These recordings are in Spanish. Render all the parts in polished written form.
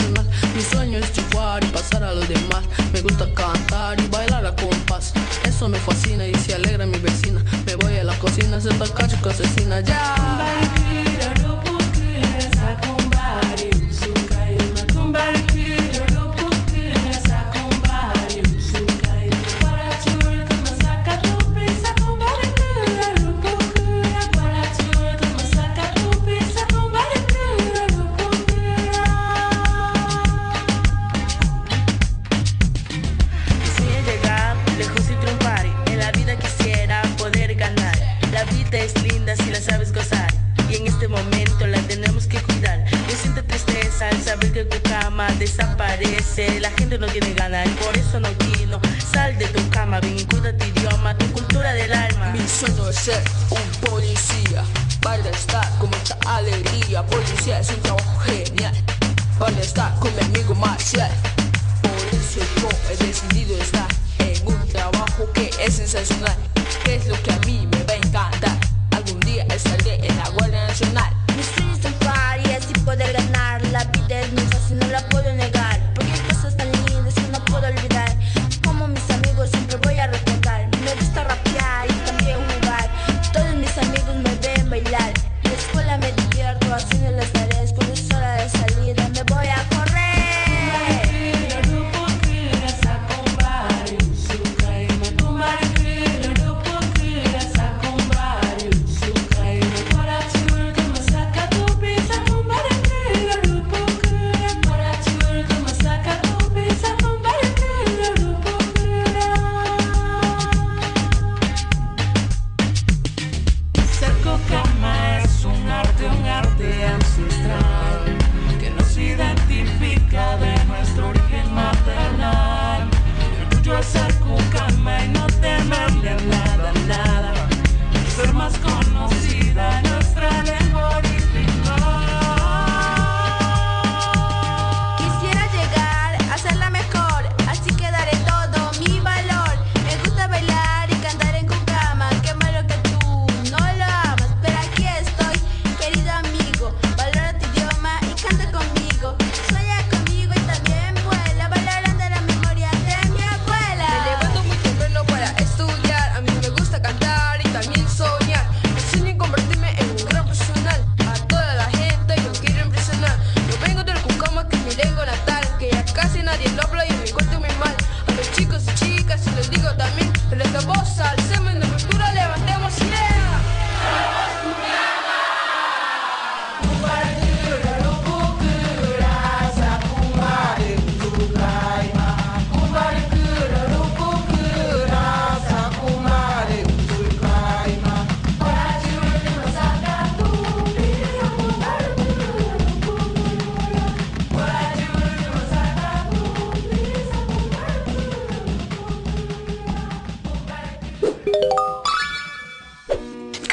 profesional. Mi sueño es triunfar y pasar a los demás. Me gusta cantar y bailar a compás. Eso me fascina y se alegra mi vecina. Me voy a la cocina a hacer tacacho que asesina. Ya. Es linda si la sabes gozar y en este momento la tenemos que cuidar. Yo siento tristeza al saber que Cucama desaparece. La gente no tiene ganas y por eso no quiero. Sal de tu cama, ven y cuida tu idioma, tu cultura del alma. Mi sueño es ser un policía para estar con mucha alegría. Policía es un trabajo genial para estar con mi amigo Marcial. Por eso yo he decidido estar en un trabajo que es sensacional, que es lo que a mí me va a encantar. Algún día estaré en la Guardia Nacional. Mi sueño es triunfar y así poder ganar. La vida es muy fácil, no la puedo negar, porque hay cosas tan lindas que no puedo olvidar. Como mis amigos siempre voy a recordar. Me gusta rapear y también jugar. Todos mis amigos me ven bailar. En la escuela me divierto haciendo las tareas. Cuando es hora de salida me voy a correr.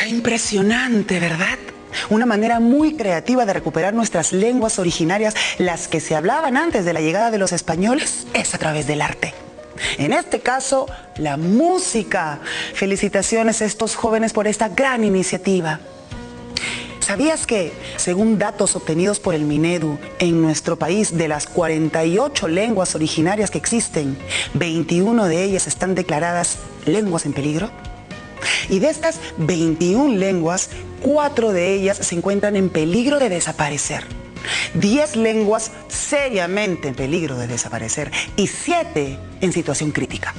Impresionante, ¿verdad? Una manera muy creativa de recuperar nuestras lenguas originarias, las que se hablaban antes de la llegada de los españoles, es a través del arte. En este caso, la música. Felicitaciones a estos jóvenes por esta gran iniciativa. ¿Sabías que, según datos obtenidos por el Minedu, en nuestro país, de las 48 lenguas originarias que existen, 21 de ellas están declaradas lenguas en peligro? Y de estas 21 lenguas, 4 de ellas se encuentran en peligro de desaparecer. 10 lenguas seriamente en peligro de desaparecer y 7 en situación crítica.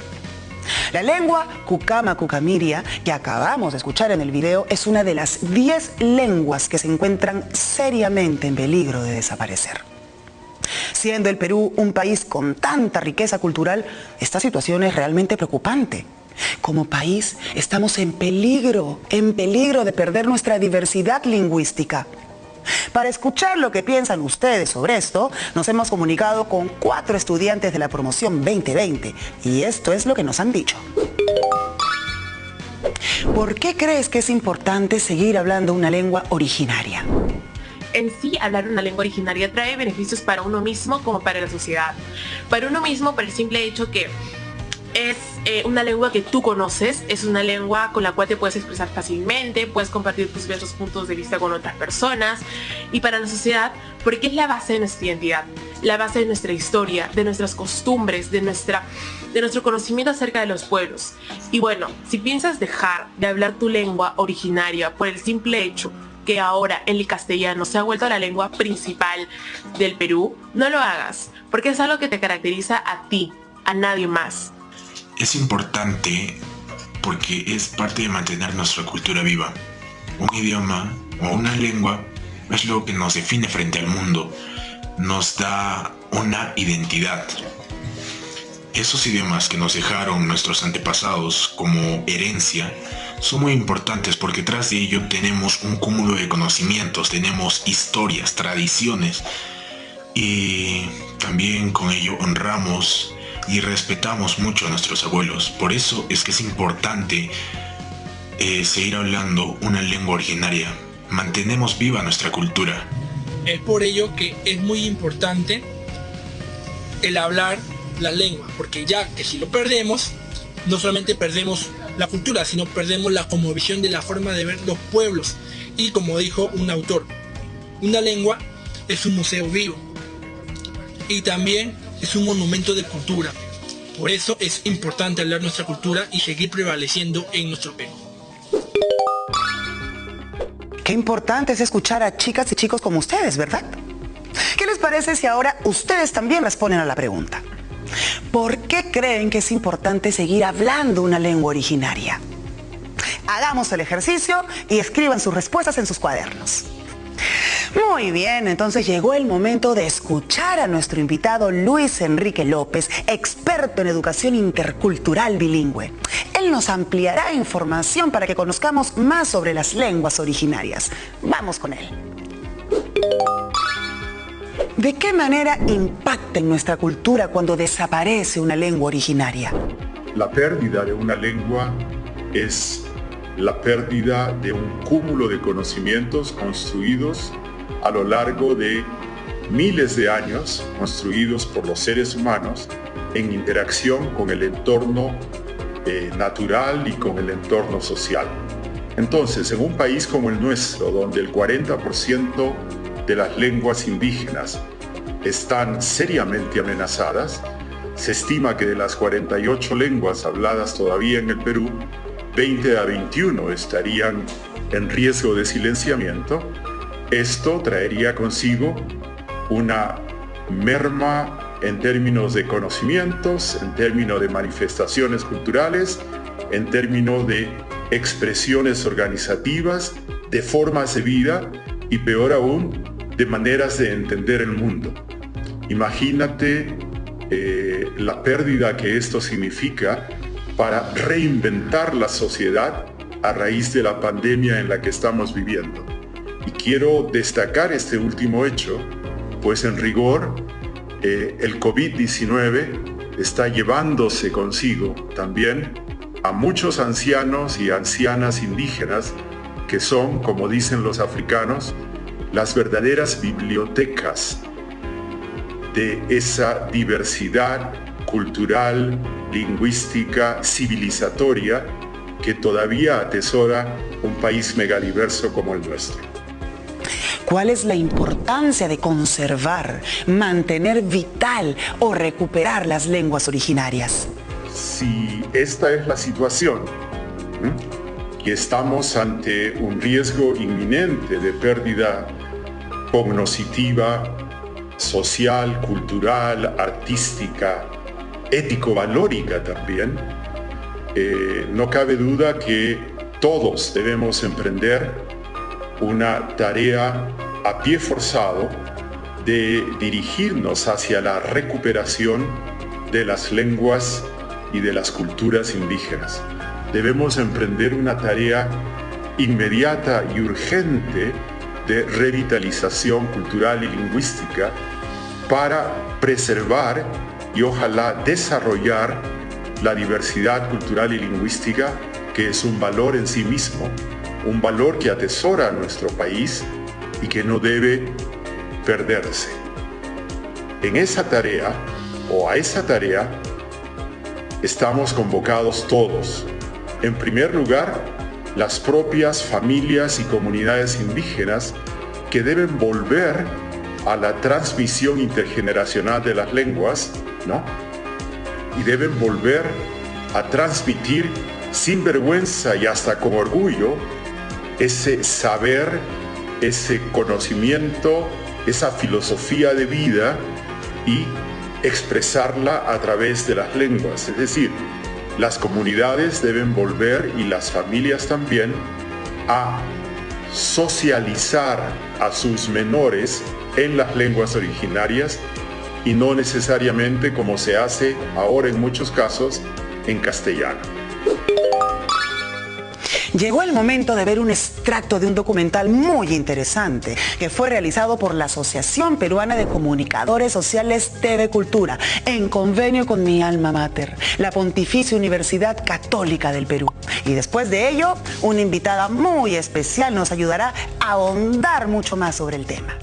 La lengua Cucama Cucamiria, que acabamos de escuchar en el video, es una de las 10 lenguas que se encuentran seriamente en peligro de desaparecer. Siendo el Perú un país con tanta riqueza cultural, esta situación es realmente preocupante. Como país estamos en peligro de perder nuestra diversidad lingüística. Para escuchar lo que piensan ustedes sobre esto, nos hemos comunicado con 4 estudiantes de la promoción 2020 y esto es lo que nos han dicho. ¿Por qué crees que es importante seguir hablando una lengua originaria? En sí, hablar una lengua originaria trae beneficios para uno mismo como para la sociedad. Para uno mismo, por el simple hecho que es una lengua que tú conoces, es una lengua con la cual te puedes expresar fácilmente, puedes compartir tus diversos puntos de vista con otras personas, y para la sociedad, porque es la base de nuestra identidad, la base de nuestra historia, de nuestras costumbres, de nuestro conocimiento acerca de los pueblos. Y bueno, si piensas dejar de hablar tu lengua originaria por el simple hecho que ahora el castellano se ha vuelto la lengua principal del Perú, no lo hagas, porque es algo que te caracteriza a ti, a nadie más. Es importante porque es parte de mantener nuestra cultura viva. Un idioma o una lengua es lo que nos define frente al mundo, nos da una identidad. Esos idiomas que nos dejaron nuestros antepasados como herencia son muy importantes porque tras de ello tenemos un cúmulo de conocimientos, tenemos historias, tradiciones, y también con ello honramos y respetamos mucho a nuestros abuelos. Por eso es que es importante seguir hablando una lengua originaria. Mantenemos viva nuestra cultura. Es por ello que es muy importante el hablar la lengua, porque ya que si lo perdemos, no solamente perdemos la cultura, sino perdemos la cosmovisión de la forma de ver los pueblos. Y como dijo un autor, una lengua es un museo vivo y también es un monumento de cultura. Por eso es importante hablar nuestra cultura y seguir prevaleciendo en nuestro Perú. Qué importante es escuchar a chicas y chicos como ustedes, ¿verdad? ¿Qué les parece si ahora ustedes también responden a la pregunta? ¿Por qué creen que es importante seguir hablando una lengua originaria? Hagamos el ejercicio y escriban sus respuestas en sus cuadernos. Muy bien, entonces llegó el momento de escuchar a nuestro invitado Luis Enrique López, experto en educación intercultural bilingüe. Él nos ampliará información para que conozcamos más sobre las lenguas originarias. Vamos con él. ¿De qué manera impacta en nuestra cultura cuando desaparece una lengua originaria? La pérdida de una lengua es la pérdida de un cúmulo de conocimientos construidos a lo largo de miles de años, construidos por los seres humanos en interacción con el entorno natural y con el entorno social. Entonces, en un país como el nuestro, donde el 40% de las lenguas indígenas están seriamente amenazadas, se estima que de las 48 lenguas habladas todavía en el Perú, 20 a 21 estarían en riesgo de silenciamiento. Esto traería consigo una merma en términos de conocimientos, en términos de manifestaciones culturales, en términos de expresiones organizativas, de formas de vida y, peor aún, de maneras de entender el mundo. Imagínate la pérdida que esto significa para reinventar la sociedad a raíz de la pandemia en la que estamos viviendo. Y quiero destacar este último hecho, pues en rigor el COVID-19 está llevándose consigo también a muchos ancianos y ancianas indígenas que son, como dicen los africanos, las verdaderas bibliotecas de esa diversidad cultural, lingüística, civilizatoria que todavía atesora un país megadiverso como el nuestro. ¿Cuál es la importancia de conservar, mantener vital o recuperar las lenguas originarias? Si esta es la situación, y estamos ante un riesgo inminente de pérdida cognitiva, social, cultural, artística, ético-valórica también, no cabe duda que todos debemos emprender una tarea a pie forzado de dirigirnos hacia la recuperación de las lenguas y de las culturas indígenas. Debemos emprender una tarea inmediata y urgente de revitalización cultural y lingüística para preservar y ojalá desarrollar la diversidad cultural y lingüística, que es un valor en sí mismo, un valor que atesora a nuestro país y que no debe perderse. En esa tarea, o a esa tarea, estamos convocados todos. En primer lugar, las propias familias y comunidades indígenas que deben volver a la transmisión intergeneracional de las lenguas, ¿no? Y deben volver a transmitir sin vergüenza y hasta con orgullo ese saber, ese conocimiento, esa filosofía de vida y expresarla a través de las lenguas. Es decir, las comunidades deben volver y las familias también a socializar a sus menores en las lenguas originarias y no necesariamente como se hace ahora en muchos casos en castellano. Llegó el momento de ver un extracto de un documental muy interesante que fue realizado por la Asociación Peruana de Comunicadores Sociales TV Cultura en convenio con mi alma mater, la Pontificia Universidad Católica del Perú. Y después de ello, una invitada muy especial nos ayudará a ahondar mucho más sobre el tema.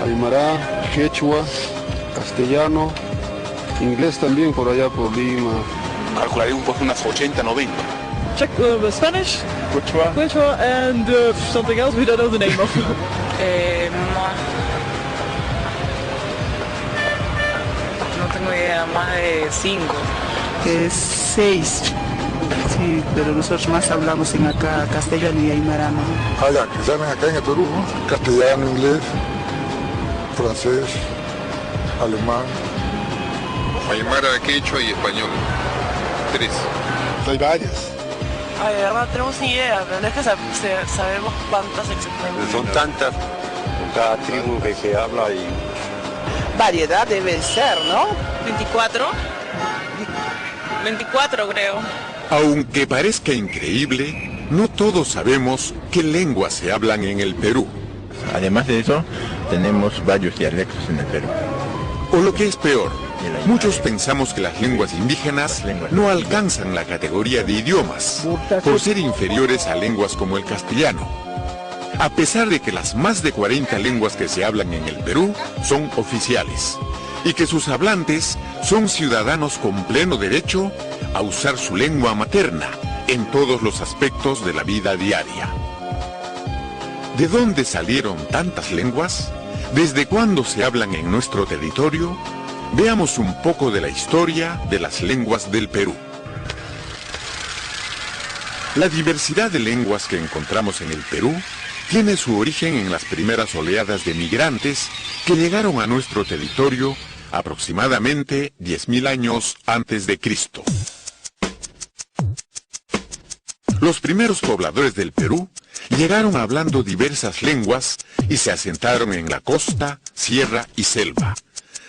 Aymara, quechua, castellano, inglés también por allá por Lima. Calcularé unas 80, 90. Check Spanish, Quechua, and something else we don't know the name of. No tengo idea, más de 5. 6. Sí, pero nosotros más hablamos en acá castellano y aymara, ¿no? Allá, que saben acá en el Perú, ¿no? Castellano, inglés, francés, alemán. Aymara, quechua y español. 3. Hay varias. Ay, de verdad, tenemos ni idea, pero no es que sabemos cuántas exactamente. Son tantas, cada tribu que habla y... Variedad debe ser, ¿no? 24. 24 creo. Aunque parezca increíble, no todos sabemos qué lenguas se hablan en el Perú. Además de eso, tenemos varios dialectos en el Perú. O lo que es peor, muchos pensamos que las lenguas indígenas no alcanzan la categoría de idiomas, por ser inferiores a lenguas como el castellano. A pesar de que las más de 40 lenguas que se hablan en el Perú son oficiales, y que sus hablantes son ciudadanos con pleno derecho a usar su lengua materna en todos los aspectos de la vida diaria. ¿De dónde salieron tantas lenguas? ¿Desde cuándo se hablan en nuestro territorio? Veamos un poco de la historia de las lenguas del Perú. La diversidad de lenguas que encontramos en el Perú tiene su origen en las primeras oleadas de migrantes que llegaron a nuestro territorio aproximadamente 10.000 años antes de Cristo. Los primeros pobladores del Perú llegaron hablando diversas lenguas y se asentaron en la costa, sierra y selva,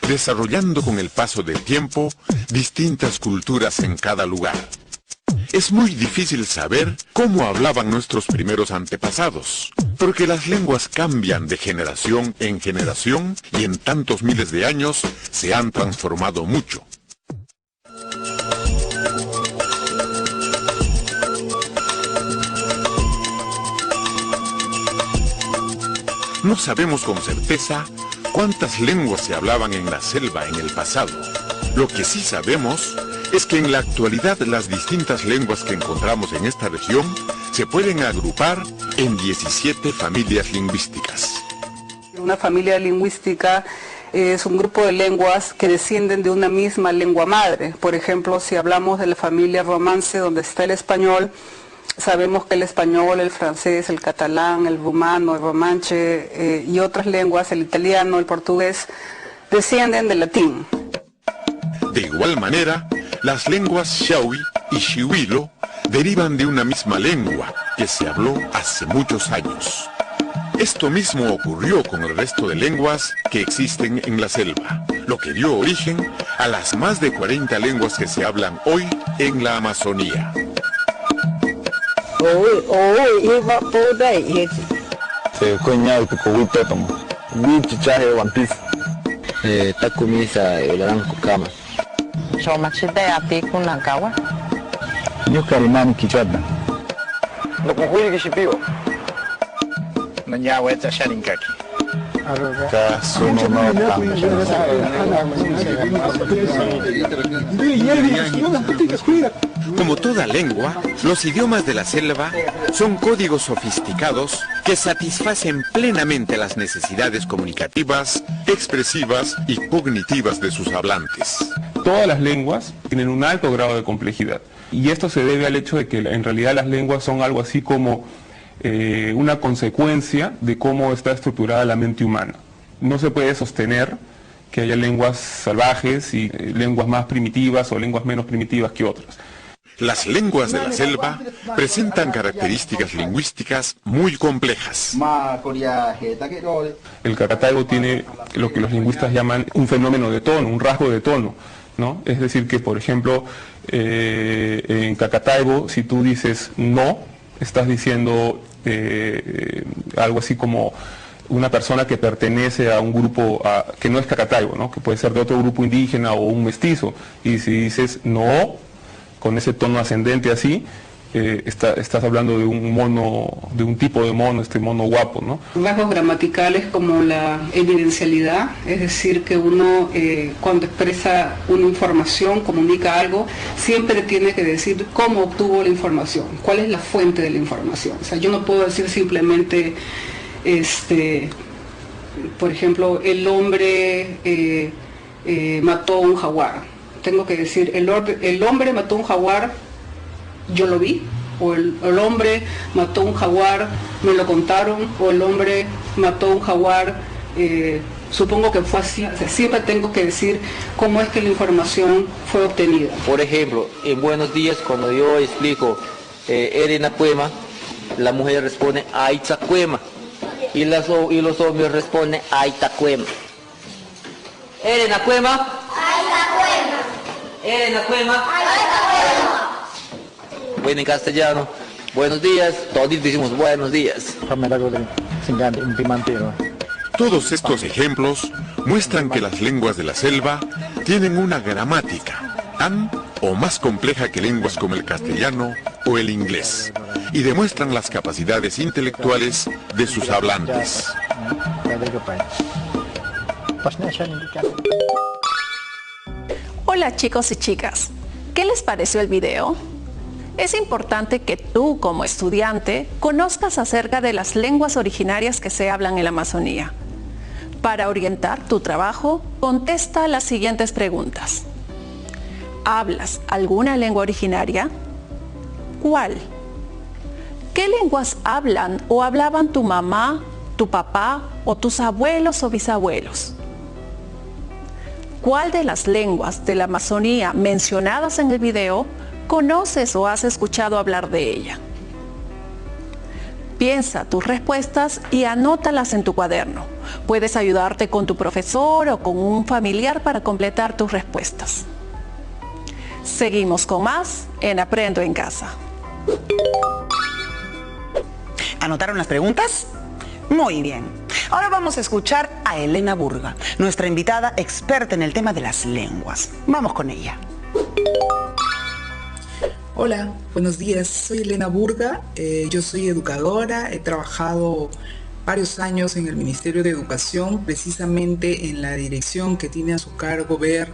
desarrollando con el paso del tiempo distintas culturas en cada lugar. Es muy difícil saber cómo hablaban nuestros primeros antepasados, porque las lenguas cambian de generación en generación y en tantos miles de años se han transformado mucho. No sabemos con certeza cuántas lenguas se hablaban en la selva en el pasado. Lo que sí sabemos es que en la actualidad las distintas lenguas que encontramos en esta región se pueden agrupar en 17 familias lingüísticas. Una familia lingüística es un grupo de lenguas que descienden de una misma lengua madre. Por ejemplo, si hablamos de la familia romance donde está el español, sabemos que el español, el francés, el catalán, el rumano, el romanche y otras lenguas, el italiano, el portugués, descienden del latín. De igual manera, las lenguas Shawi y Shiwilo derivan de una misma lengua que se habló hace muchos años. Esto mismo ocurrió con el resto de lenguas que existen en la selva, lo que dio origen a las más de 40 lenguas que se hablan hoy en la Amazonía. Como toda lengua, los idiomas de la selva son códigos sofisticados que satisfacen plenamente las necesidades comunicativas, expresivas y cognitivas de sus hablantes. Todas las lenguas tienen un alto grado de complejidad, y esto se debe al hecho de que en realidad las lenguas son algo así como una consecuencia de cómo está estructurada la mente humana. No se puede sostener que haya lenguas salvajes y lenguas más primitivas o lenguas menos primitivas que otras. Las lenguas de la selva presentan características lingüísticas muy complejas. El Caracataibo tiene lo que los lingüistas llaman un fenómeno de tono, un rasgo de tono, ¿no? Es decir que, por ejemplo, en Caracataibo, si tú dices no, estás diciendo algo así como una persona que pertenece a un grupo que no es Caracataibo, ¿no? Que puede ser de otro grupo indígena o un mestizo, y si dices no, con ese tono ascendente así, estás hablando de un mono, de un tipo de mono, este mono guapo, ¿no? Rasgos gramaticales como la evidencialidad, es decir, que uno cuando expresa una información, comunica algo, siempre tiene que decir cómo obtuvo la información, cuál es la fuente de la información. O sea, yo no puedo decir simplemente, por ejemplo, el hombre mató a un jaguar. Tengo que decir, el hombre mató a un jaguar, yo lo vi, o el hombre mató a un jaguar, me lo contaron, o el hombre mató a un jaguar, supongo que fue así. O sea, siempre tengo que decir cómo es que la información fue obtenida. Por ejemplo, en Buenos Días, cuando yo explico Erenacuema, la mujer responde Aitzacuema, y los hombres responden Aitacuema. Erenacuema, Aitacuema. Erenacuema, Aitacuema. Bueno, en castellano, buenos días, todos decimos buenos días. Todos estos ejemplos muestran que las lenguas de la selva tienen una gramática tan o más compleja que lenguas como el castellano o el inglés, y demuestran las capacidades intelectuales de sus hablantes. Hola chicos y chicas, ¿qué les pareció el video? Es importante que tú, como estudiante, conozcas acerca de las lenguas originarias que se hablan en la Amazonía. Para orientar tu trabajo, contesta las siguientes preguntas. ¿Hablas alguna lengua originaria? ¿Cuál? ¿Qué lenguas hablan o hablaban tu mamá, tu papá o tus abuelos o bisabuelos? ¿Cuál de las lenguas de la Amazonía mencionadas en el video conoces o has escuchado hablar de ella? Piensa tus respuestas y anótalas en tu cuaderno. Puedes ayudarte con tu profesor o con un familiar para completar tus respuestas. Seguimos con más en Aprendo en Casa. ¿Anotaron las preguntas? Muy bien. Ahora vamos a escuchar a Elena Burga, nuestra invitada experta en el tema de las lenguas. Vamos con ella. Hola, buenos días. Soy Elena Burga. Yo soy educadora. He trabajado varios años en el Ministerio de Educación, precisamente en la dirección que tiene a su cargo ver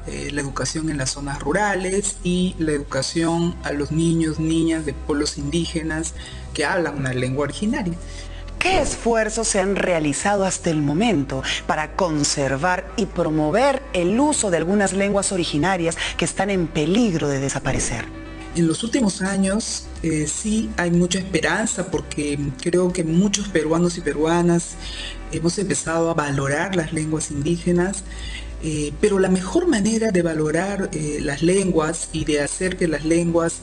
la educación en las zonas rurales y la educación a los niños, niñas de pueblos indígenas que hablan una lengua originaria. ¿Qué esfuerzos se han realizado hasta el momento para conservar y promover el uso de algunas lenguas originarias que están en peligro de desaparecer? En los últimos años sí hay mucha esperanza, porque creo que muchos peruanos y peruanas hemos empezado a valorar las lenguas indígenas, pero la mejor manera de valorar las lenguas y de hacer que las lenguas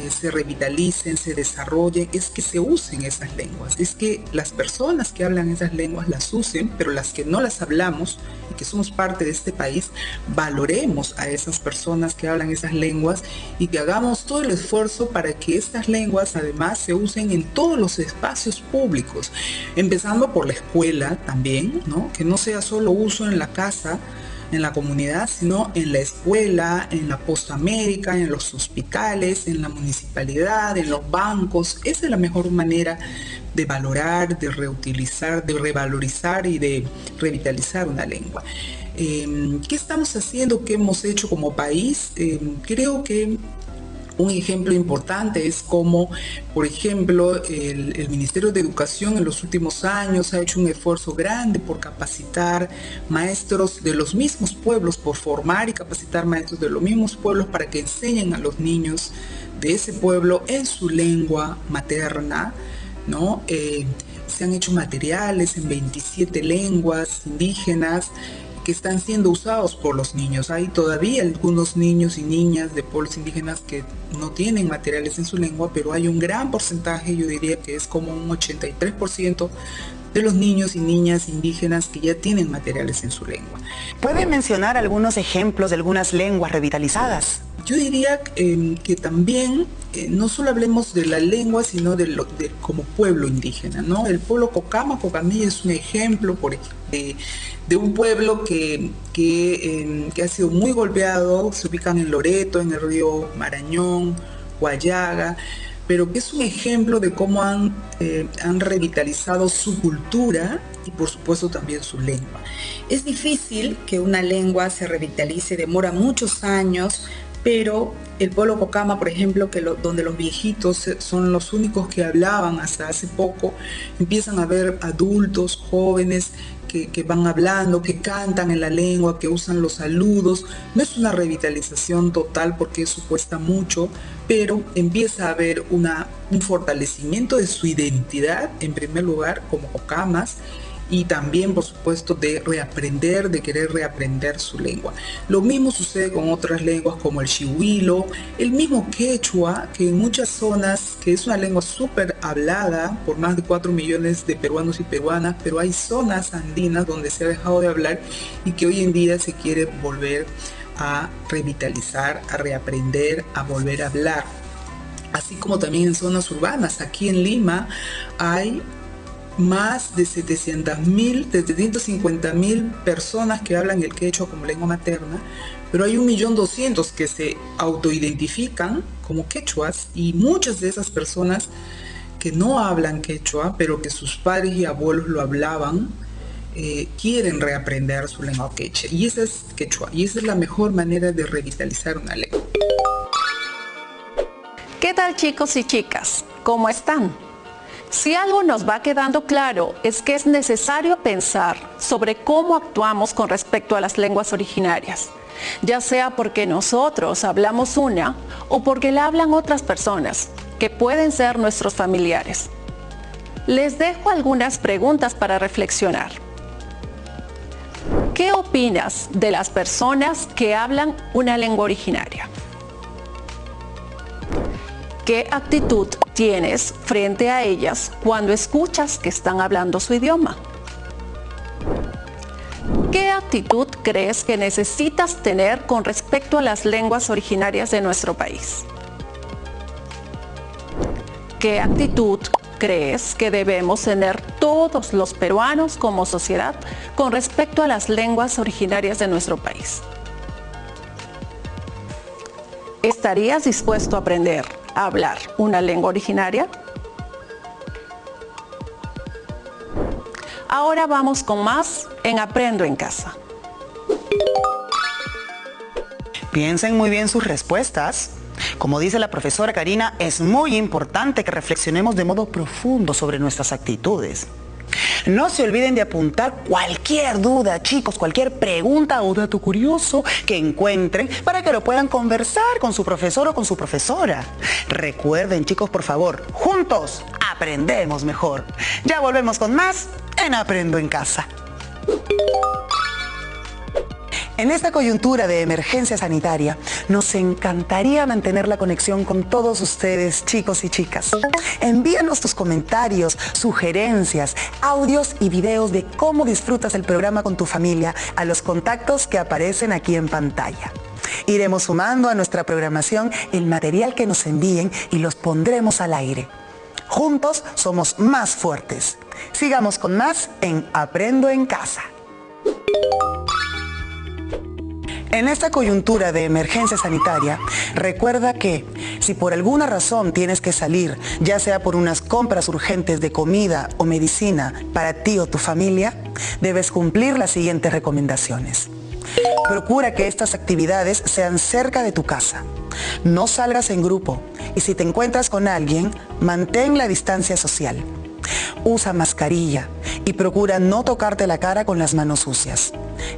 se revitalicen, se desarrollen, es que se usen esas lenguas, es que las personas que hablan esas lenguas las usen, pero las que no las hablamos y que somos parte de este país, valoremos a esas personas que hablan esas lenguas y que hagamos todo el esfuerzo para que estas lenguas además se usen en todos los espacios públicos, empezando por la escuela también, ¿no? Que no sea solo uso en la casa, en la comunidad, sino en la escuela, en la postamérica, en los hospitales, en la municipalidad, en los bancos. Esa es la mejor manera de valorar, de reutilizar, de revalorizar y de revitalizar una lengua. ¿Qué estamos haciendo? ¿Qué hemos hecho como país? Creo que un ejemplo importante es como, por ejemplo, el Ministerio de Educación en los últimos años ha hecho un esfuerzo grande por capacitar maestros de los mismos pueblos, por formar y capacitar maestros de los mismos pueblos para que enseñen a los niños de ese pueblo en su lengua materna, ¿no? Se han hecho materiales en 27 lenguas indígenas que están siendo usados por los niños. Hay todavía algunos niños y niñas de pueblos indígenas que no tienen materiales en su lengua, pero hay un gran porcentaje, yo diría que es como un 83% de los niños y niñas indígenas que ya tienen materiales en su lengua. ¿Puede mencionar algunos ejemplos de algunas lenguas revitalizadas? Yo diría que también no solo hablemos de la lengua, sino de como pueblo indígena, ¿no? El pueblo Cocama, Cocamilla es un ejemplo, por ejemplo, de un pueblo que ha sido muy golpeado. Se ubican en Loreto, en el río Marañón, Guayaga, pero que es un ejemplo de cómo han revitalizado su cultura y por supuesto también su lengua. Es difícil que una lengua se revitalice, demora muchos años, pero el pueblo Cocama, por ejemplo, donde los viejitos son los únicos que hablaban hasta hace poco, empiezan a ver adultos, jóvenes que van hablando, que cantan en la lengua, que usan los saludos. No es una revitalización total porque eso cuesta mucho, pero empieza a haber un fortalecimiento de su identidad, en primer lugar, como Cocamas, y también, por supuesto, de reaprender, de querer reaprender su lengua. Lo mismo sucede con otras lenguas como el Chihuilo, el mismo quechua, que en muchas zonas, que es una lengua súper hablada por más de 4 millones de peruanos y peruanas, pero hay zonas andinas donde se ha dejado de hablar y que hoy en día se quiere volver a revitalizar, a reaprender, a volver a hablar. Así como también en zonas urbanas. Aquí en Lima hay más de 750.000 personas que hablan el quechua como lengua materna, pero hay 1.200.000 que se autoidentifican como quechuas, y muchas de esas personas que no hablan quechua, pero que sus padres y abuelos lo hablaban, quieren reaprender su lengua quechua, y esa es quechua, y esa es la mejor manera de revitalizar una lengua. ¿Qué tal, chicos y chicas? ¿Cómo están? Si algo nos va quedando claro es que es necesario pensar sobre cómo actuamos con respecto a las lenguas originarias, ya sea porque nosotros hablamos una o porque la hablan otras personas, que pueden ser nuestros familiares. Les dejo algunas preguntas para reflexionar. ¿Qué opinas de las personas que hablan una lengua originaria? ¿Qué actitud tienes frente a ellas cuando escuchas que están hablando su idioma? ¿Qué actitud crees que necesitas tener con respecto a las lenguas originarias de nuestro país? ¿Qué actitud crees que debemos tener todos los peruanos como sociedad con respecto a las lenguas originarias de nuestro país? ¿Estarías dispuesto a aprender a hablar una lengua originaria? Ahora vamos con más en Aprendo en Casa. Piensen muy bien sus respuestas. Como dice la profesora Karina, es muy importante que reflexionemos de modo profundo sobre nuestras actitudes. No se olviden de apuntar cualquier duda, chicos, cualquier pregunta o dato curioso que encuentren para que lo puedan conversar con su profesor o con su profesora. Recuerden, chicos, por favor, juntos aprendemos mejor. Ya volvemos con más en Aprendo en Casa. En esta coyuntura de emergencia sanitaria, nos encantaría mantener la conexión con todos ustedes, chicos y chicas. Envíanos tus comentarios, sugerencias, audios y videos de cómo disfrutas el programa con tu familia a los contactos que aparecen aquí en pantalla. Iremos sumando a nuestra programación el material que nos envíen y los pondremos al aire. Juntos somos más fuertes. Sigamos con más en Aprendo en Casa. En esta coyuntura de emergencia sanitaria, recuerda que si por alguna razón tienes que salir, ya sea por unas compras urgentes de comida o medicina para ti o tu familia, debes cumplir las siguientes recomendaciones. Procura que estas actividades sean cerca de tu casa. No salgas en grupo y si te encuentras con alguien, mantén la distancia social. Usa mascarilla y procura no tocarte la cara con las manos sucias.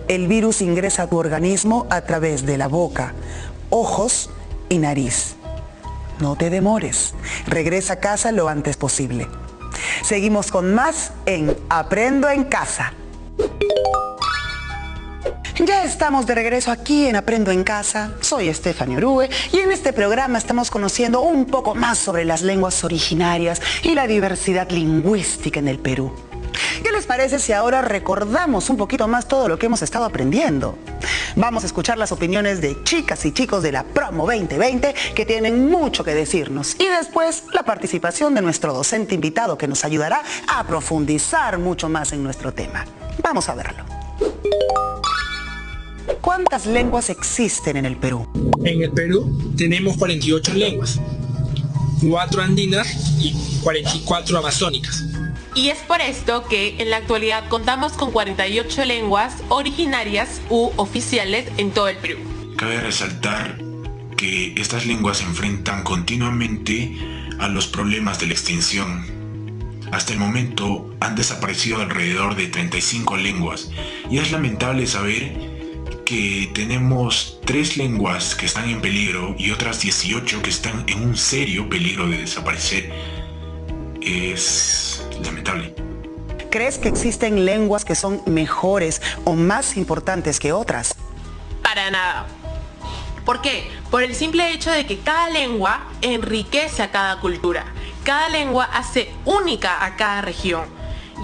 El virus ingresa a tu organismo a través de la boca, ojos y nariz. No te demores. Regresa a casa lo antes posible. Seguimos con más en Aprendo en Casa. Ya estamos de regreso aquí en Aprendo en Casa. Soy Stephanie Orue y en este programa estamos conociendo un poco más sobre las lenguas originarias y la diversidad lingüística en el Perú. ¿Qué les parece si ahora recordamos un poquito más todo lo que hemos estado aprendiendo? Vamos a escuchar las opiniones de chicas y chicos de la Promo 2020 que tienen mucho que decirnos. Y después la participación de nuestro docente invitado que nos ayudará a profundizar mucho más en nuestro tema. Vamos a verlo. ¿Cuántas lenguas existen en el Perú? En el Perú tenemos 48 lenguas, 4 andinas y 44 amazónicas. Y es por esto que en la actualidad contamos con 48 lenguas originarias u oficiales en todo el Perú. Cabe resaltar que estas lenguas se enfrentan continuamente a los problemas de la extinción. Hasta el momento han desaparecido alrededor de 35 lenguas y es lamentable saber que tenemos 3 lenguas que están en peligro y otras 18 que están en un serio peligro de desaparecer. Es lamentable. ¿Crees que existen lenguas que son mejores o más importantes que otras? Para nada. ¿Por qué? Por el simple hecho de que cada lengua enriquece a cada cultura. Cada lengua hace única a cada región.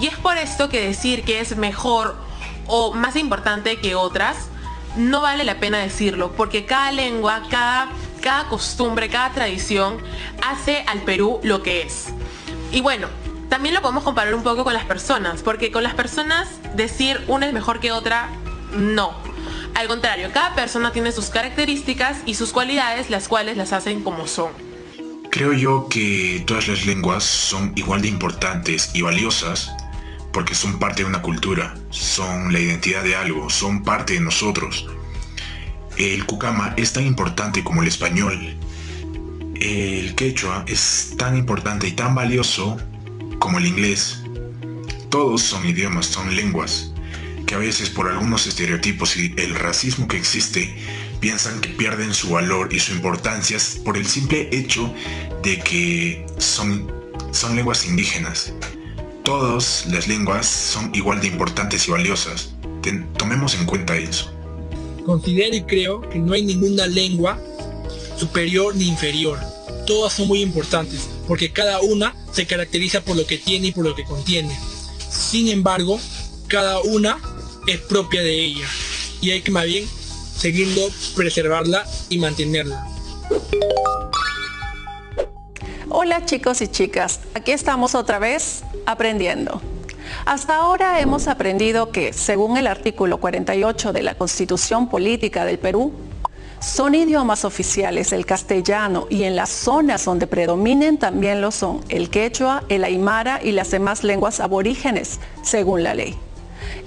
Y es por esto que decir que es mejor o más importante que otras no vale la pena decirlo, porque cada lengua, cada costumbre, cada tradición hace al Perú lo que es. Y bueno, también lo podemos comparar un poco con las personas, porque con las personas decir una es mejor que otra, no. Al contrario, cada persona tiene sus características y sus cualidades, las cuales las hacen como son. Creo yo que todas las lenguas son igual de importantes y valiosas porque son parte de una cultura, son la identidad de algo, son parte de nosotros. El cucama es tan importante como el español. El quechua es tan importante y tan valioso como el inglés. Todos son idiomas, son lenguas, que a veces por algunos estereotipos y el racismo que existe, piensan que pierden su valor y su importancia por el simple hecho de que son lenguas indígenas. Todas las lenguas son igual de importantes y valiosas. Tomemos en cuenta eso. Considero y creo que no hay ninguna lengua superior ni inferior. Todas son muy importantes, porque cada una se caracteriza por lo que tiene y por lo que contiene. Sin embargo, cada una es propia de ella, y hay que más bien seguirlo, preservarla y mantenerla. Hola chicos y chicas, aquí estamos otra vez aprendiendo. Hasta ahora hemos aprendido que, según el artículo 48 de la Constitución Política del Perú, son idiomas oficiales el castellano y en las zonas donde predominen también lo son el quechua, el aymara y las demás lenguas aborígenes, según la ley.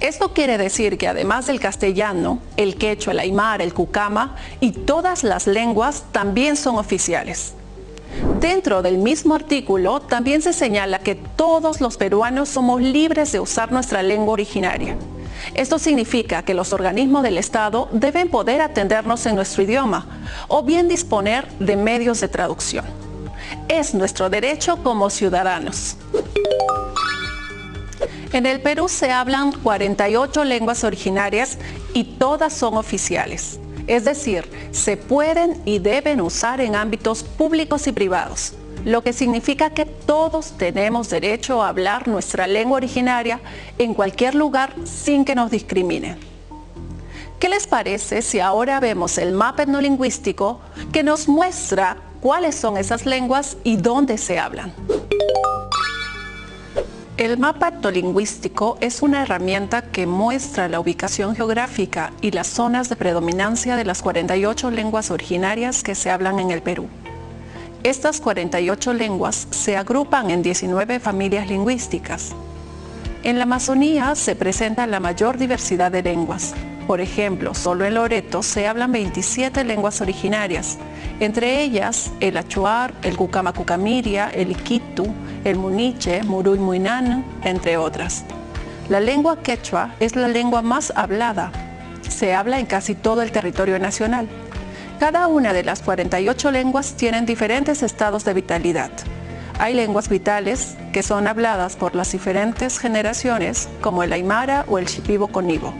Esto quiere decir que además del castellano, el quechua, el aymara, el cucama y todas las lenguas también son oficiales. Dentro del mismo artículo también se señala que todos los peruanos somos libres de usar nuestra lengua originaria. Esto significa que los organismos del Estado deben poder atendernos en nuestro idioma o bien disponer de medios de traducción. Es nuestro derecho como ciudadanos. En el Perú se hablan 48 lenguas originarias y todas son oficiales. Es decir, se pueden y deben usar en ámbitos públicos y privados, lo que significa que todos tenemos derecho a hablar nuestra lengua originaria en cualquier lugar sin que nos discriminen. ¿Qué les parece si ahora vemos el mapa etnolingüístico que nos muestra cuáles son esas lenguas y dónde se hablan? El mapa etnolingüístico es una herramienta que muestra la ubicación geográfica y las zonas de predominancia de las 48 lenguas originarias que se hablan en el Perú. Estas 48 lenguas se agrupan en 19 familias lingüísticas. En la Amazonía se presenta la mayor diversidad de lenguas. Por ejemplo, solo en Loreto se hablan 27 lenguas originarias, entre ellas el achuar, el cucamacucamiria, el iquitu, el muniche, muruy muinana, entre otras. La lengua quechua es la lengua más hablada. Se habla en casi todo el territorio nacional. Cada una de las 48 lenguas tienen diferentes estados de vitalidad. Hay lenguas vitales que son habladas por las diferentes generaciones, como el aymara o el shipibo-conibo.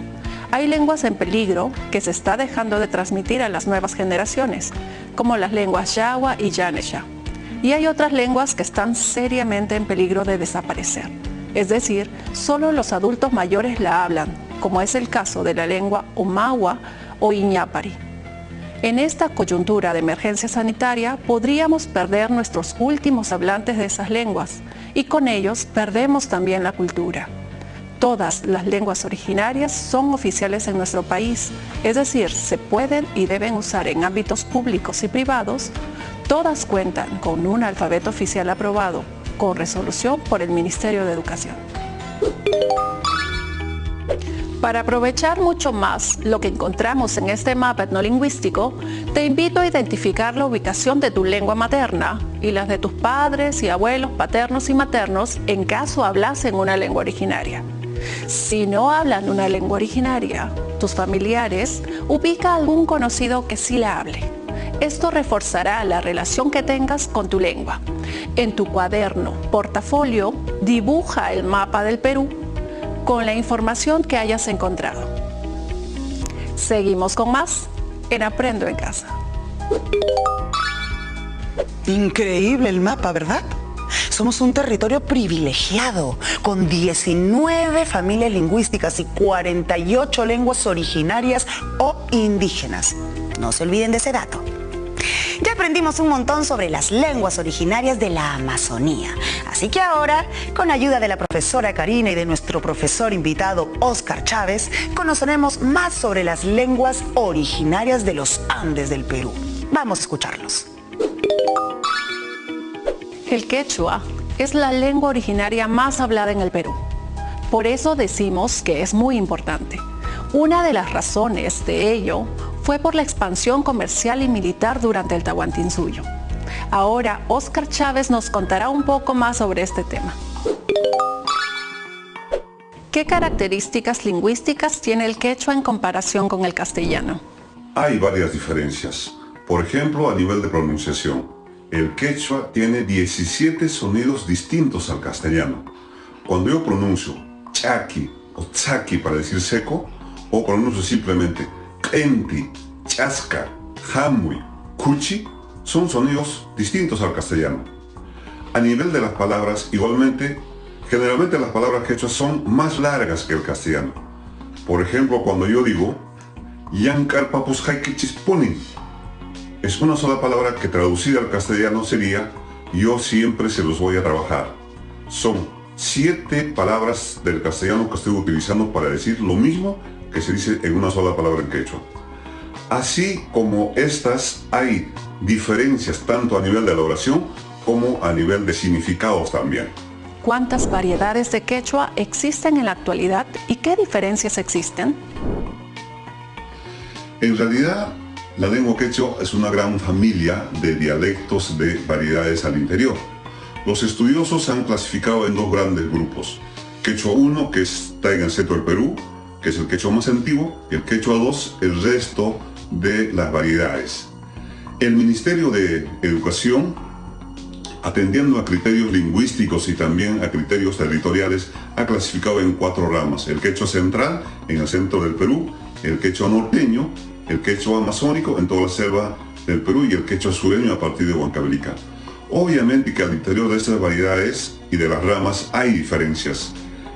Hay lenguas en peligro que se está dejando de transmitir a las nuevas generaciones, como las lenguas yawa y yanesha. Y hay otras lenguas que están seriamente en peligro de desaparecer. Es decir, solo los adultos mayores la hablan, como es el caso de la lengua Omagua o Iñapari. En esta coyuntura de emergencia sanitaria podríamos perder nuestros últimos hablantes de esas lenguas y con ellos perdemos también la cultura. Todas las lenguas originarias son oficiales en nuestro país, es decir, se pueden y deben usar en ámbitos públicos y privados. Todas cuentan con un alfabeto oficial aprobado, con resolución por el Ministerio de Educación. Para aprovechar mucho más lo que encontramos en este mapa etnolingüístico, te invito a identificar la ubicación de tu lengua materna y las de tus padres y abuelos paternos y maternos en caso hablasen una lengua originaria. Si no hablan una lengua originaria, tus familiares, ubica a algún conocido que sí la hable. Esto reforzará la relación que tengas con tu lengua. En tu cuaderno, portafolio, dibuja el mapa del Perú con la información que hayas encontrado. Seguimos con más en Aprendo en Casa. Increíble el mapa, ¿verdad? Somos un territorio privilegiado, con 19 familias lingüísticas y 48 lenguas originarias o indígenas. No se olviden de ese dato. Ya aprendimos un montón sobre las lenguas originarias de la Amazonía. Así que ahora, con ayuda de la profesora Karina y de nuestro profesor invitado Óscar Chávez, conoceremos más sobre las lenguas originarias de los Andes del Perú. Vamos a escucharlos. El quechua es la lengua originaria más hablada en el Perú. Por eso decimos que es muy importante. Una de las razones de ello fue por la expansión comercial y militar durante el Tahuantinsuyo. Ahora, Óscar Chávez nos contará un poco más sobre este tema. ¿Qué características lingüísticas tiene el quechua en comparación con el castellano? Hay varias diferencias. Por ejemplo, a nivel de pronunciación. El quechua tiene 17 sonidos distintos al castellano. Cuando yo pronuncio chaki o tsaki para decir seco, o pronuncio simplemente enti, chasca, jamui, cuchi, son sonidos distintos al castellano. A nivel de las palabras, igualmente, generalmente las palabras quechuas son más largas que el castellano. Por ejemplo, cuando yo digo yankar papus haikichispunin, es una sola palabra que traducida al castellano sería yo siempre se los voy a trabajar. Son 7 palabras del castellano que estoy utilizando para decir lo mismo que se dice en una sola palabra en quechua. Así como estas, hay diferencias tanto a nivel de la oración como a nivel de significados también. ¿Cuántas variedades de quechua existen en la actualidad y qué diferencias existen? En realidad, la lengua quechua es una gran familia de dialectos de variedades al interior. Los estudiosos han clasificado en 2 grandes grupos. Quechua 1, que está en el centro del Perú, que es el quechua más antiguo, y el quechua 2, el resto de las variedades. El Ministerio de Educación atendiendo a criterios lingüísticos y también a criterios territoriales, ha clasificado en 4 ramas: el quechua central, en el centro del Perú; el quechua norteño; el quechua amazónico, en toda la selva del Perú; y el quechua sureño a partir de Huancavelica. Obviamente que al interior de estas variedades y de las ramas hay diferencias.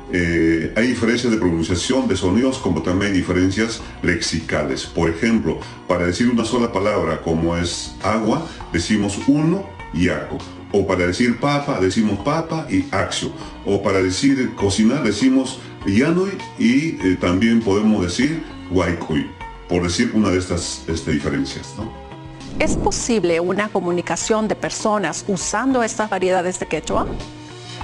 Hay diferencias de pronunciación de sonidos, como también hay diferencias lexicales. Por ejemplo, para decir una sola palabra como es agua, decimos uno y aco. O para decir papa, decimos papa y axio. O para decir cocinar, decimos yanui y también podemos decir guaycuy, por decir una de estas diferencias, ¿no? ¿Es posible una comunicación de personas usando estas variedades de quechua?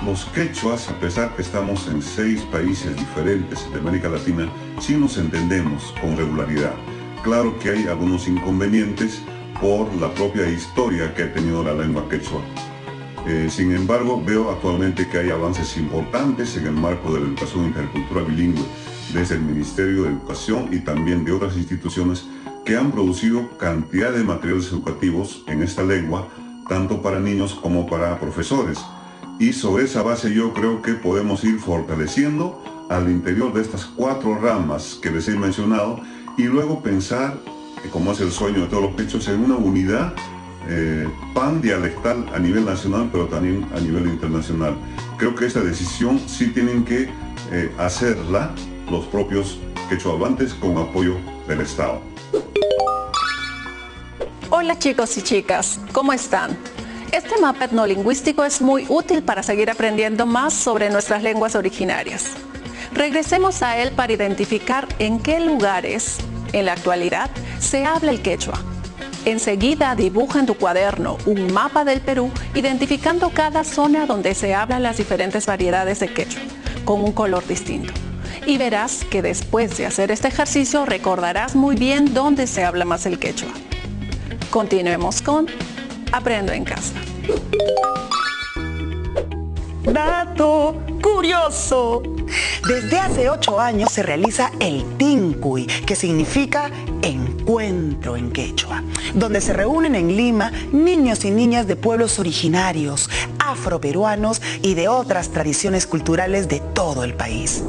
Los quechuas, a pesar que estamos en 6 países diferentes de América Latina, sí nos entendemos con regularidad. Claro que hay algunos inconvenientes por la propia historia que ha tenido la lengua quechua. Sin embargo, veo actualmente que hay avances importantes en el marco de la educación intercultural bilingüe, desde el Ministerio de Educación y también de otras instituciones que han producido cantidad de materiales educativos en esta lengua, tanto para niños como para profesores. Y sobre esa base yo creo que podemos ir fortaleciendo al interior de estas 4 ramas que les he mencionado, y luego pensar, como es el sueño de todos los quechuas, en una unidad pandialectal a nivel nacional, pero también a nivel internacional. Creo que esta decisión sí tienen que hacerla los propios quechuahablantes con apoyo del Estado. Hola chicos y chicas, ¿cómo están? Este mapa etnolingüístico es muy útil para seguir aprendiendo más sobre nuestras lenguas originarias. Regresemos a él para identificar en qué lugares, en la actualidad, se habla el quechua. Enseguida dibuja en tu cuaderno un mapa del Perú, identificando cada zona donde se hablan las diferentes variedades de quechua, con un color distinto. Y verás que después de hacer este ejercicio recordarás muy bien dónde se habla más el quechua. Continuemos con Aprendo en Casa. Dato curioso. Desde hace 8 años se realiza el Tincuy, que significa encuentro en quechua, donde se reúnen en Lima niños y niñas de pueblos originarios, afroperuanos y de otras tradiciones culturales de todo el país.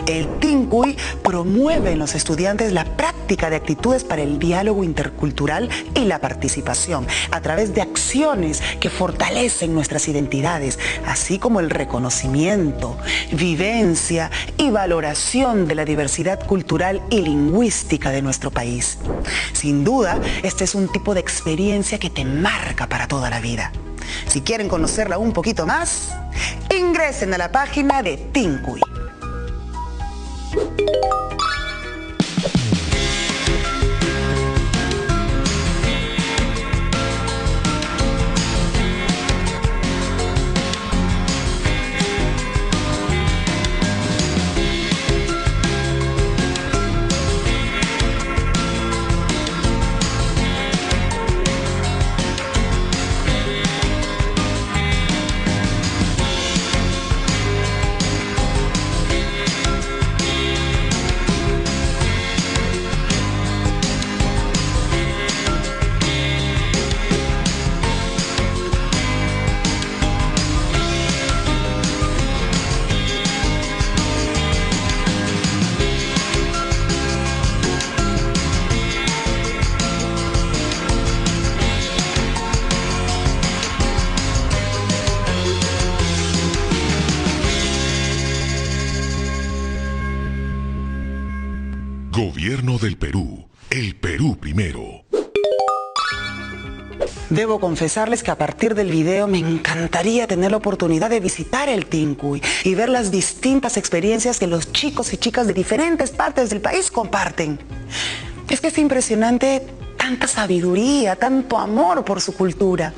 El Tincuy promueve en los estudiantes la práctica de actitudes para el diálogo intercultural y la participación a través de acciones que fortalecen nuestras identidades, así como el reconocimiento, vivencia y valoración de la diversidad cultural y lingüística de nuestro país. Sin duda, este es un tipo de experiencia que te marca para toda la vida. Si quieren conocerla un poquito más, ingresen a la página de Tincuy. Gobierno del Perú. El Perú primero. Debo confesarles que a partir del video me encantaría tener la oportunidad de visitar el Tincuy y ver las distintas experiencias que los chicos y chicas de diferentes partes del país comparten. Es que es impresionante tanta sabiduría, tanto amor por su cultura.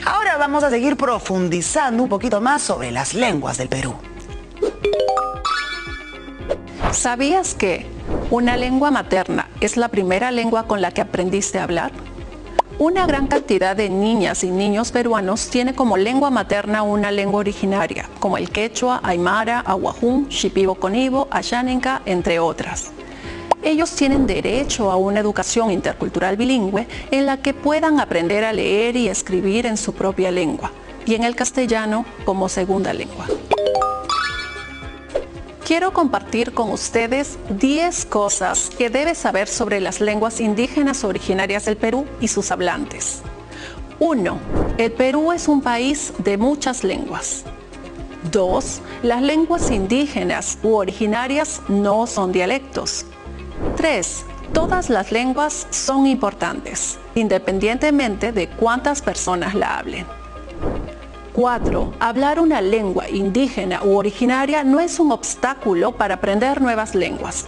Ahora vamos a seguir profundizando un poquito más sobre las lenguas del Perú. ¿Sabías que una lengua materna es la primera lengua con la que aprendiste a hablar? Una gran cantidad de niñas y niños peruanos tiene como lengua materna una lengua originaria, como el quechua, aymara, ahuajún, shipibo-conibo, ayáninca, entre otras. Ellos tienen derecho a una educación intercultural bilingüe en la que puedan aprender a leer y escribir en su propia lengua, y en el castellano como segunda lengua. Quiero compartir con ustedes 10 cosas que debes saber sobre las lenguas indígenas originarias del Perú y sus hablantes. 1. El Perú es un país de muchas lenguas. 2. Las lenguas indígenas u originarias no son dialectos. 3. Todas las lenguas son importantes, independientemente de cuántas personas la hablen. 4. Hablar una lengua indígena u originaria no es un obstáculo para aprender nuevas lenguas.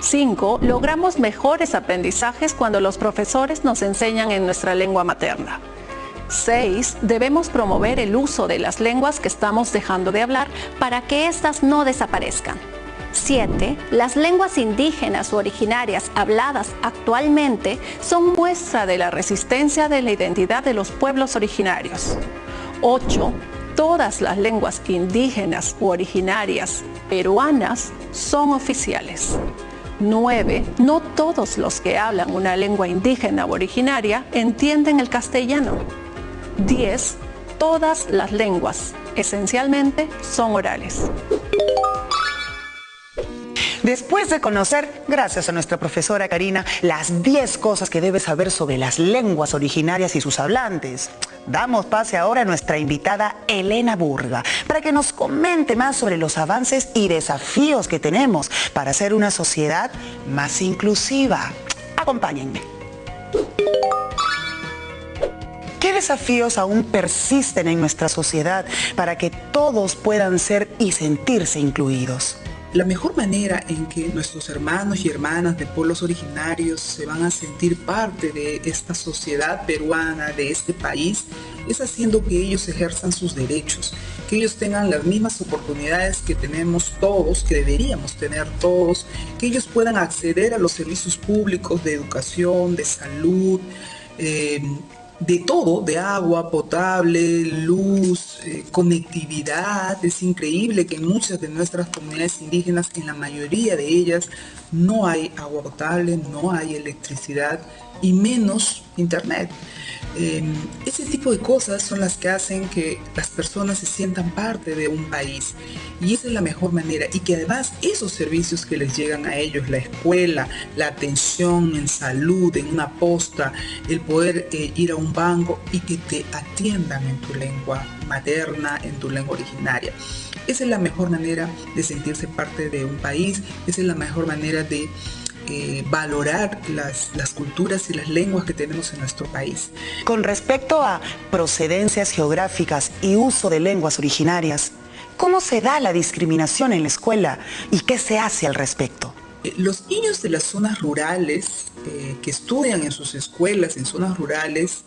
5. Logramos mejores aprendizajes cuando los profesores nos enseñan en nuestra lengua materna. 6. Debemos promover el uso de las lenguas que estamos dejando de hablar para que éstas no desaparezcan. 7. Las lenguas indígenas u originarias habladas actualmente son muestra de la resistencia de la identidad de los pueblos originarios. 8. Todas las lenguas indígenas u originarias peruanas son oficiales. 9. No todos los que hablan una lengua indígena u originaria entienden el castellano. 10. Todas las lenguas, esencialmente, son orales. Después de conocer, gracias a nuestra profesora Karina, las 10 cosas que debes saber sobre las lenguas originarias y sus hablantes, damos pase ahora a nuestra invitada Elena Burga para que nos comente más sobre los avances y desafíos que tenemos para hacer una sociedad más inclusiva. Acompáñenme. ¿Qué desafíos aún persisten en nuestra sociedad para que todos puedan ser y sentirse incluidos? La mejor manera en que nuestros hermanos y hermanas de pueblos originarios se van a sentir parte de esta sociedad peruana, de este país, es haciendo que ellos ejerzan sus derechos, que ellos tengan las mismas oportunidades que tenemos todos, que deberíamos tener todos, que ellos puedan acceder a los servicios públicos de educación, de salud, de todo, de agua potable, luz, conectividad. Es increíble que en muchas de nuestras comunidades indígenas, en la mayoría de ellas, no hay agua potable, no hay electricidad y menos internet. Ese tipo de cosas son las que hacen que las personas se sientan parte de un país, y esa es la mejor manera, y que además esos servicios que les llegan a ellos, la escuela, la atención en salud, en una posta, el poder ir a un banco y que te atiendan en tu lengua materna, en tu lengua originaria. Esa es la mejor manera de sentirse parte de un país, esa es la mejor manera de valorar las culturas y las lenguas que tenemos en nuestro país. Con respecto a procedencias geográficas y uso de lenguas originarias, ¿cómo se da la discriminación en la escuela y qué se hace al respecto? Los niños de las zonas rurales que estudian en sus escuelas en zonas rurales,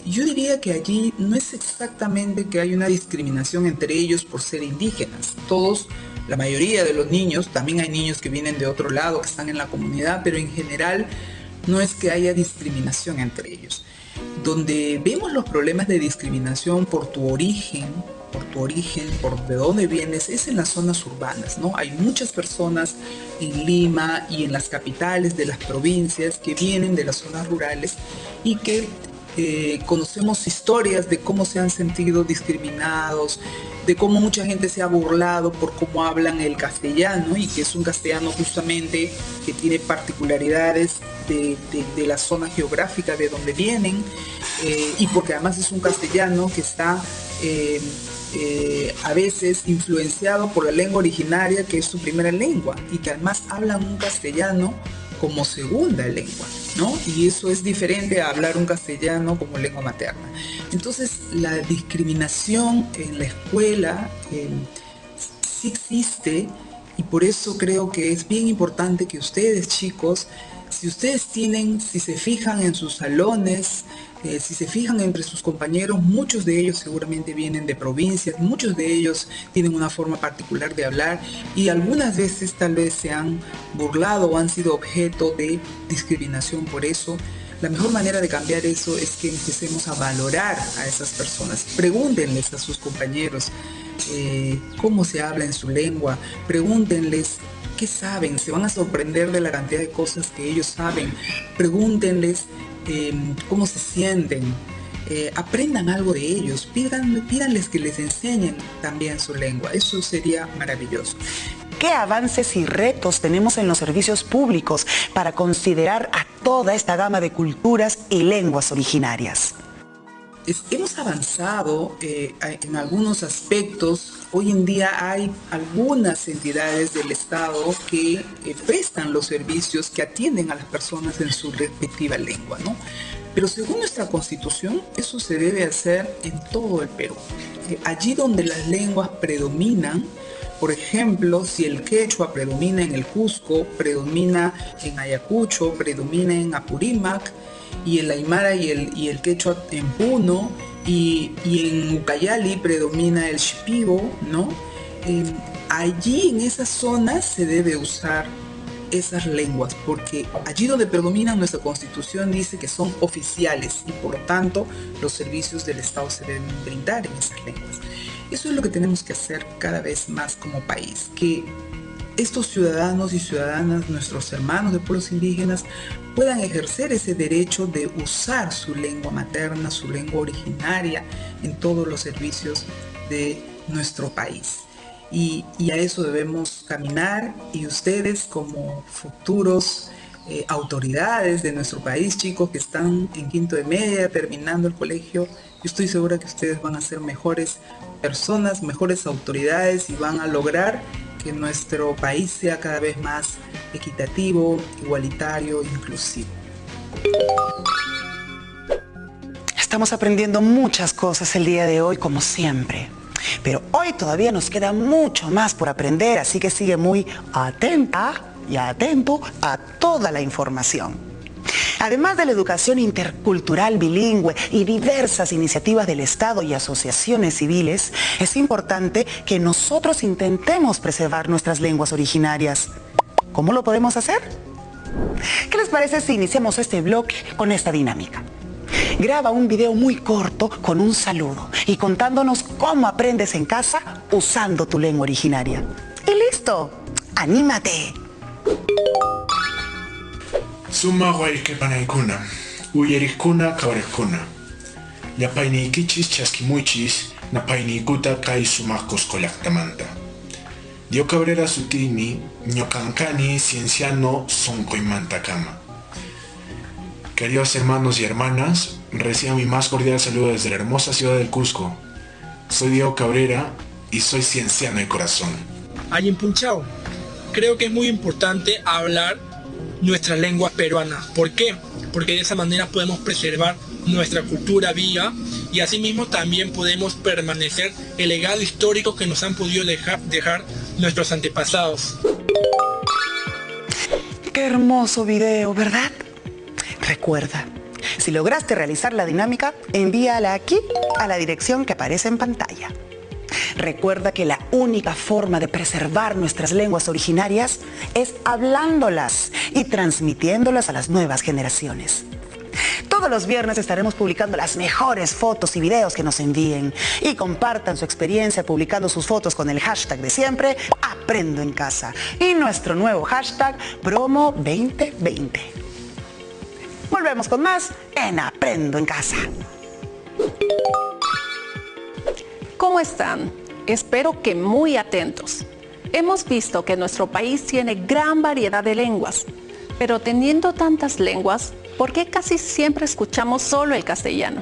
yo diría que allí no es exactamente que hay una discriminación entre ellos por ser indígenas. Todos, la mayoría de los niños, también hay niños que vienen de otro lado, que están en la comunidad, pero en general no es que haya discriminación entre ellos. Donde vemos los problemas de discriminación por tu origen, por de dónde vienes, es en las zonas urbanas, ¿no? Hay muchas personas en Lima y en las capitales de las provincias que vienen de las zonas rurales y que conocemos historias de cómo se han sentido discriminados, de cómo mucha gente se ha burlado por cómo hablan el castellano, y que es un castellano justamente que tiene particularidades de la zona geográfica de donde vienen, y porque además es un castellano que está a veces influenciado por la lengua originaria, que es su primera lengua, y que además hablan un castellano como segunda lengua, ¿no? Y eso es diferente a hablar un castellano como lengua materna. Entonces, la discriminación en la escuela sí existe, y por eso creo que es bien importante que ustedes, chicos, si se fijan en sus salones, si se fijan entre sus compañeros, muchos de ellos seguramente vienen de provincias, muchos de ellos tienen una forma particular de hablar, y algunas veces tal vez se han burlado o han sido objeto de discriminación por eso. La mejor manera de cambiar eso es que empecemos a valorar a esas personas. Pregúntenles a sus compañeros cómo se habla en su lengua, pregúntenles qué saben, se van a sorprender de la cantidad de cosas que ellos saben. Pregúntenles cómo se sienten, aprendan algo de ellos, pídanles que les enseñen también su lengua. Eso sería maravilloso. ¿Qué avances y retos tenemos en los servicios públicos para considerar a toda esta gama de culturas y lenguas originarias? Hemos avanzado en algunos aspectos. Hoy en día hay algunas entidades del Estado que prestan los servicios, que atienden a las personas en su respectiva lengua, ¿no? Pero según nuestra Constitución, eso se debe hacer en todo el Perú. Allí donde las lenguas predominan, por ejemplo, si el quechua predomina en el Cusco, predomina en Ayacucho, predomina en Apurímac, y el aymara y el quechua en Puno, y en Ucayali predomina el shipibo, ¿no? Allí en esas zonas se debe usar esas lenguas, porque allí donde predominan, nuestra Constitución dice que son oficiales y por lo tanto los servicios del Estado se deben brindar en esas lenguas. Eso es lo que tenemos que hacer cada vez más como país, que estos ciudadanos y ciudadanas, nuestros hermanos de pueblos indígenas, puedan ejercer ese derecho de usar su lengua materna, su lengua originaria en todos los servicios de nuestro país. Y a eso debemos caminar, y ustedes como futuros autoridades de nuestro país, chicos que están en quinto de media, terminando el colegio, yo estoy segura que ustedes van a ser mejores personas, mejores autoridades, y van a lograr que nuestro país sea cada vez más equitativo, igualitario, inclusivo. Estamos aprendiendo muchas cosas el día de hoy, como siempre. Pero hoy todavía nos queda mucho más por aprender, así que sigue muy atenta y atento a toda la información. Además de la educación intercultural bilingüe y diversas iniciativas del Estado y asociaciones civiles, es importante que nosotros intentemos preservar nuestras lenguas originarias. ¿Cómo lo podemos hacer? ¿Qué les parece si iniciamos este bloque con esta dinámica? Graba un video muy corto con un saludo y contándonos cómo aprendes en casa usando tu lengua originaria. ¡Y listo! ¡Anímate! Suma guayque panaykuna, uyerikuna kawarekuna. Yapaynikichis chaskimuchis, napaynikuta kay sumakos kolaktamanta. Dio Cabrera sutini, ñocancani cienciano soncoimanta cama. Queridos hermanos y hermanas, reciban mi más cordial saludo desde la hermosa ciudad del Cusco. Soy Diego Cabrera y soy cienciano de corazón. Ayin Punchao, creo que es muy importante hablar nuestra lengua peruana. ¿Por qué? Porque de esa manera podemos preservar nuestra cultura viva y asimismo también podemos permanecer el legado histórico que nos han podido dejar nuestros antepasados. ¡Qué hermoso video!, ¿verdad? Recuerda, si lograste realizar la dinámica, envíala aquí a la dirección que aparece en pantalla. Recuerda que la única forma de preservar nuestras lenguas originarias es hablándolas y transmitiéndolas a las nuevas generaciones. Todos los viernes estaremos publicando las mejores fotos y videos que nos envíen, y compartan su experiencia publicando sus fotos con el hashtag de siempre, Aprendo en Casa, y nuestro nuevo hashtag Promo2020. Volvemos con más en Aprendo en Casa. ¿Cómo están? Espero que muy atentos. Hemos visto que nuestro país tiene gran variedad de lenguas, pero teniendo tantas lenguas, ¿por qué casi siempre escuchamos solo el castellano?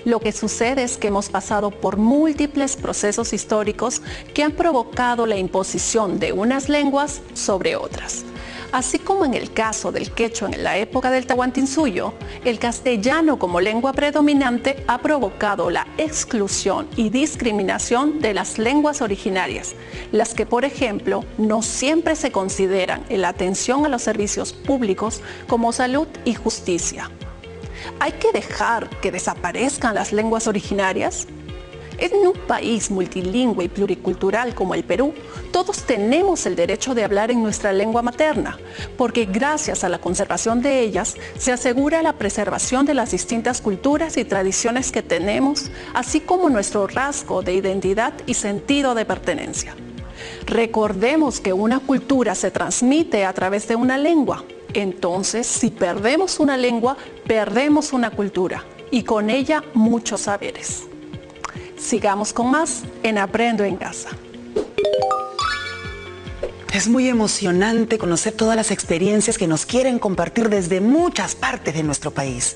Lo que sucede es que hemos pasado por múltiples procesos históricos que han provocado la imposición de unas lenguas sobre otras. Así como en el caso del quechua en la época del Tahuantinsuyo, el castellano como lengua predominante ha provocado la exclusión y discriminación de las lenguas originarias, las que, por ejemplo, no siempre se consideran en la atención a los servicios públicos como salud y justicia. ¿Hay que dejar que desaparezcan las lenguas originarias? En un país multilingüe y pluricultural como el Perú, todos tenemos el derecho de hablar en nuestra lengua materna, porque gracias a la conservación de ellas se asegura la preservación de las distintas culturas y tradiciones que tenemos, así como nuestro rasgo de identidad y sentido de pertenencia. Recordemos que una cultura se transmite a través de una lengua. Entonces, si perdemos una lengua, perdemos una cultura. y con ella muchos saberes. Sigamos con más en Aprendo en Casa. Es muy emocionante conocer todas las experiencias que nos quieren compartir desde muchas partes de nuestro país.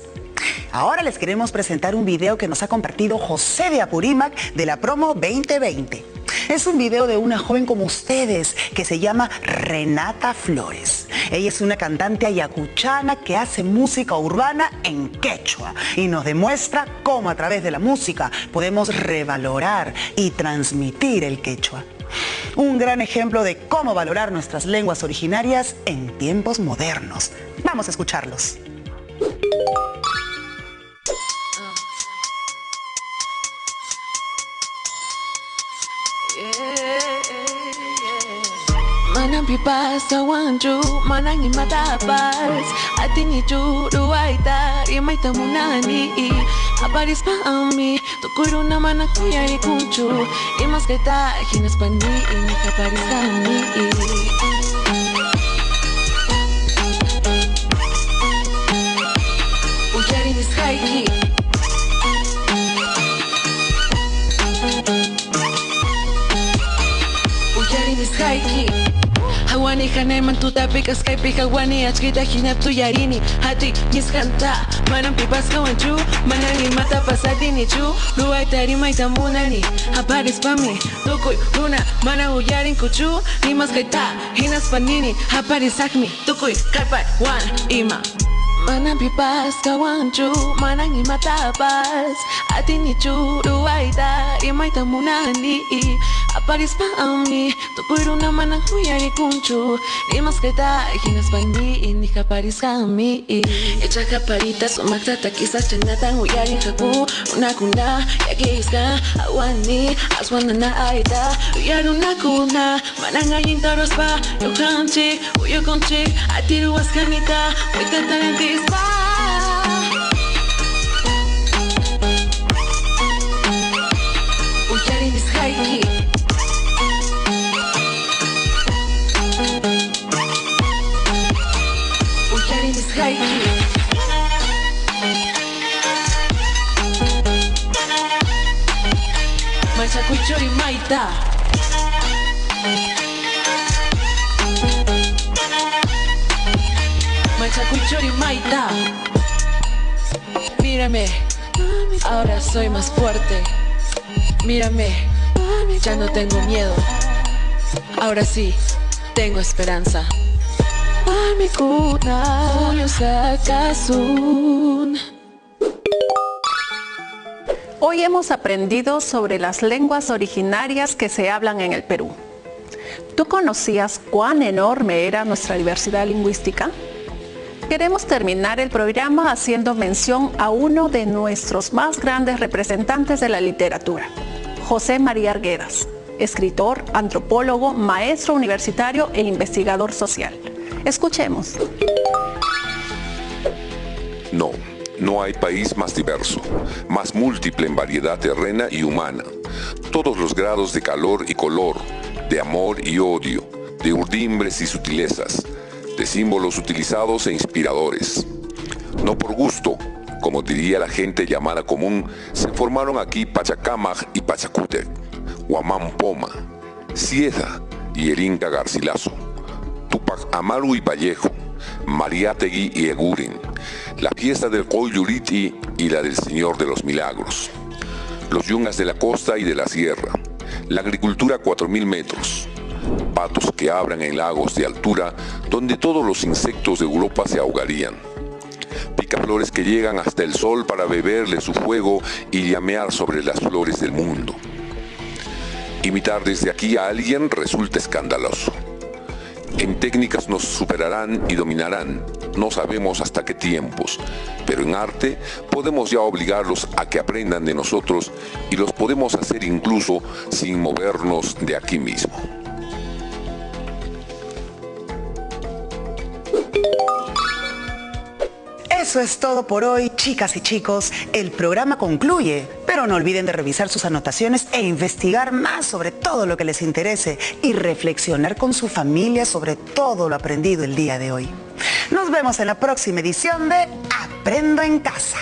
Ahora les queremos presentar un video que nos ha compartido José de Apurímac de la promo 2020. Es un video de una joven como ustedes que se llama Renata Flores. Ella es una cantante ayacuchana que hace música urbana en quechua y nos demuestra cómo a través de la música podemos revalorar y transmitir el quechua. Un gran ejemplo de cómo valorar nuestras lenguas originarias en tiempos modernos. Vamos a escucharlos. Manang pipas kawanju, manang imatapas. Atini juru aita, imay tamunani. Aparis pa ami, tukuro naman ako yari kunchu. Imas kita, hinas pani, kaparis kami. Uyari ni skaiki. Uyari ni skaiki. Hawani hanay man tuta pikas kay pikawani achkita hinap tu yarini hati miskanta manang pipas kawanchu manang imata pasadini chu luay tari may tamunani aparis pami tukoy luna manang uyarin kuchu limas kay ta hinas panini aparis akmi tukoy karpat wan ima manang pipas kawanchu manang imata pas atini chu luay tari may tamunani aparis pa ami tukoy luna manang uyari kunchu limas kay ta hinas pani ini kaparis kami echa kaparita sumakta takisa chanatan uyarin kaku una kuna yakiska awani aswana na aita uyaru na kuna manang ayin taros pa yokanchi uyokonchi atiru askanita uitatarantis pa uyarin is haiki Machacuchori Maita. Machacuchori Maita. Mírame, ahora soy más fuerte. Mírame, ya no tengo miedo. Ahora sí, tengo esperanza. Hoy hemos aprendido sobre las lenguas originarias que se hablan en el Perú. ¿Tú conocías cuán enorme era nuestra diversidad lingüística? Queremos terminar el programa haciendo mención a uno de nuestros más grandes representantes de la literatura, José María Arguedas, escritor, antropólogo, maestro universitario e investigador social. Escuchemos. No hay país más diverso, más múltiple en variedad terrena y humana. Todos los grados de calor y color, de amor y odio, de urdimbres y sutilezas, de símbolos utilizados e inspiradores. No por gusto, como diría la gente llamada común, se formaron aquí Pachacámac y Pachacútec, Huamán Poma, Cieza y el Inca Garcilaso, Tupac Amaru y Vallejo, Mariátegui y Eguren, la fiesta del Coyuliti y la del Señor de los Milagros, los yungas de la costa y de la sierra, la agricultura a 4.000 metros, patos que abran en lagos de altura donde todos los insectos de Europa se ahogarían, picaflores que llegan hasta el sol para beberle su fuego y llamear sobre las flores del mundo. Imitar desde aquí a alguien resulta escandaloso. En técnicas nos superarán y dominarán, no sabemos hasta qué tiempos, pero en arte podemos ya obligarlos a que aprendan de nosotros y los podemos hacer incluso sin movernos de aquí mismo. Eso es todo por hoy, chicas y chicos. El programa concluye, pero no olviden de revisar sus anotaciones e investigar más sobre todo lo que les interese y reflexionar con su familia sobre todo lo aprendido el día de hoy. Nos vemos en la próxima edición de Aprendo en Casa.